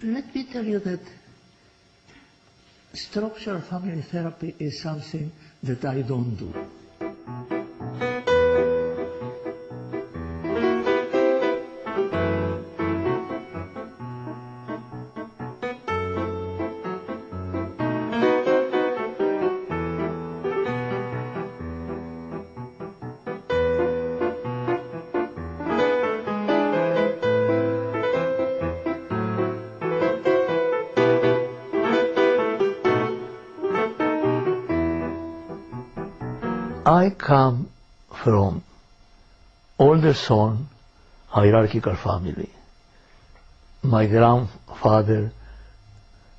Let me tell you that structural family therapy is something that I don't do. I come from older son, hierarchical family. My grandfather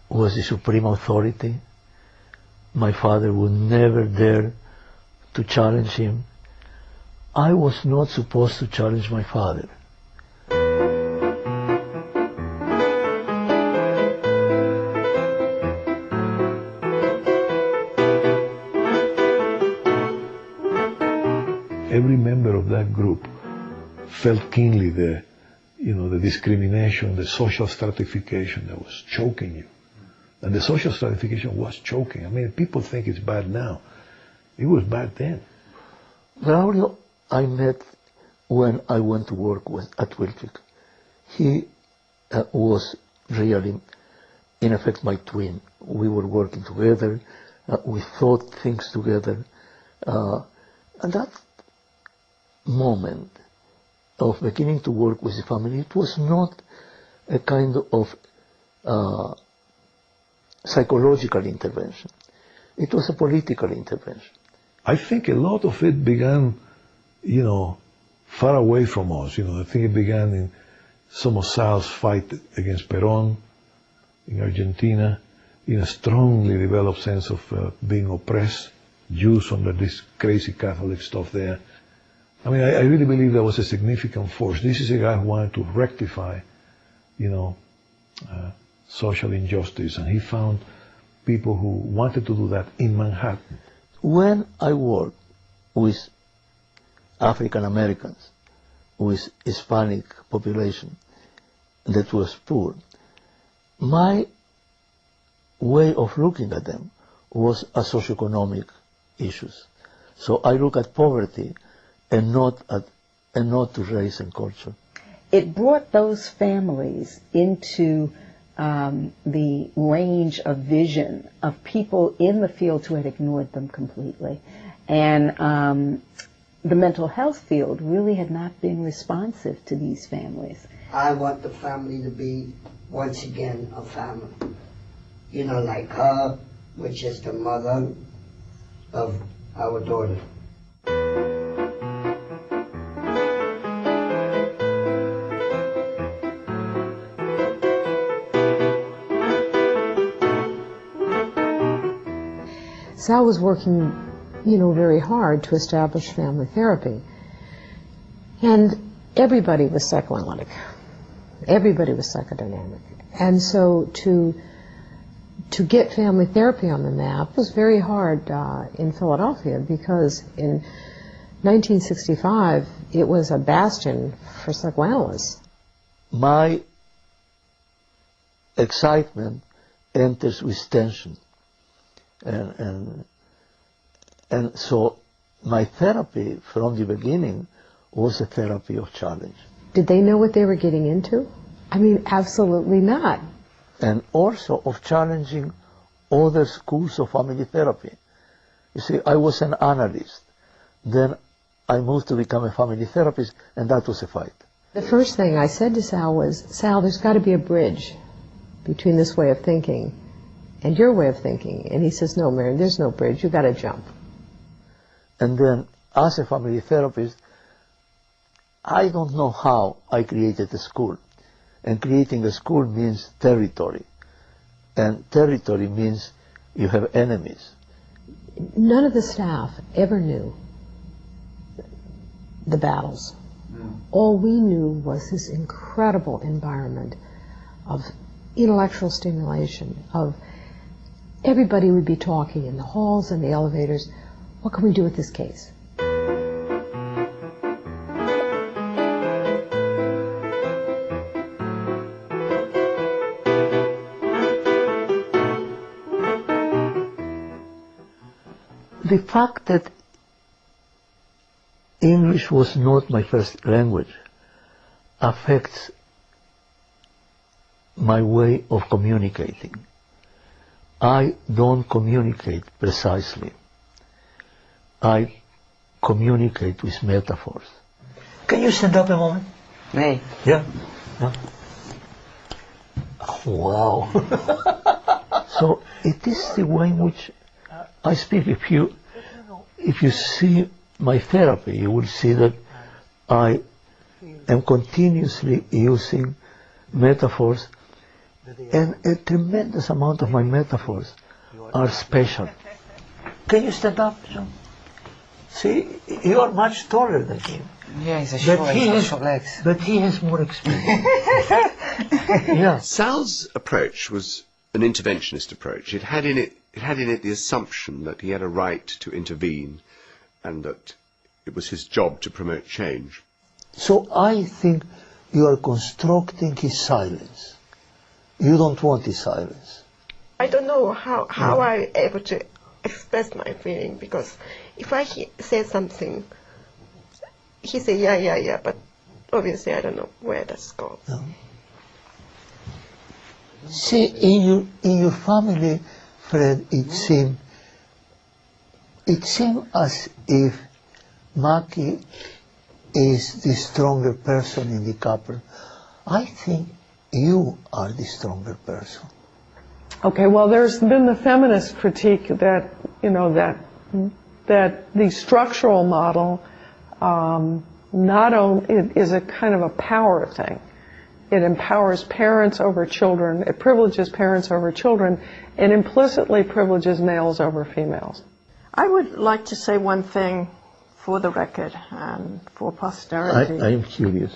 was the supreme authority. My father would never dare to challenge him. I was not supposed to challenge my father. Every member of that group felt keenly the discrimination, the social stratification that was choking you. And the social stratification was choking. I mean, people think it's bad now. It was bad then. Braulio, I met when I went to work at Wiltwick. He was really, in effect, my twin. We were working together. We thought things together. And that moment of beginning to work with the family, it was not a kind of psychological intervention. It was a political intervention. I think a lot of it began, far away from us. I think it began in some of Sal's fight against Perón in Argentina, in a strongly developed sense of being oppressed, Jews under this crazy Catholic stuff there. I mean, I really believe that was a significant force. This is a guy who wanted to rectify, social injustice, and he found people who wanted to do that in Manhattan. When I worked with African Americans, with Hispanic population that was poor, my way of looking at them was as socioeconomic issues. So I look at poverty and not to race and culture. It brought those families into the range of vision of people in the field who had ignored them completely. And the mental health field really had not been responsive to these families. I want the family to be, once again, a family. Like her, which is the mother of our daughter. Sal was working, very hard to establish family therapy. And everybody was psychoanalytic. Everybody was psychodynamic. And so to get family therapy on the map was very hard in Philadelphia, because in 1965 it was a bastion for psychoanalysts. My excitement enters with tension. And so my therapy from the beginning was a therapy of challenge. Did they know what they were getting into? I mean, absolutely not. And also of challenging other schools of family therapy. You see, I was an analyst. Then I moved to become a family therapist, and that was a fight. The first thing I said to Sal was, Sal, there's got to be a bridge between this way of thinking and your way of thinking. And he says, no, Marion, there's no bridge. You've got to jump. And then, as a family therapist, I don't know how I created a school. And creating a school means territory. And territory means you have enemies. None of the staff ever knew the battles. All we knew was this incredible environment of intellectual stimulation, of everybody would be talking in the halls and the elevators. What can we do with this case? the fact that English was not my first language affects my way of communicating. I don't communicate precisely. I communicate with metaphors. Can you stand up a moment? Me? Yeah. Yeah. Oh, wow. So it is the way in which I speak. If you see my therapy, you will see that I am continuously using metaphors, and a tremendous amount of my metaphors are special. Can you stand up, John? See, you are much taller than him. Yeah, he's got short legs. But he has more experience. Yeah. Sal's approach was an interventionist approach. It had in it the assumption that he had a right to intervene and that it was his job to promote change. So I think you are constructing his silence. You don't want his silence. I don't know how I'm able to express my feeling, because if I say something, he say yeah, but obviously I don't know where that's going. No. See, in your family, Fred, it seemed as if Maki is the stronger person in the couple. I think you are the stronger person. Okay, well, there's been the feminist critique that, you know, that the structural model not only is a kind of a power thing. It empowers parents over children, it privileges parents over children, and implicitly privileges males over females. I would like to say one thing for the record and for posterity. I am curious.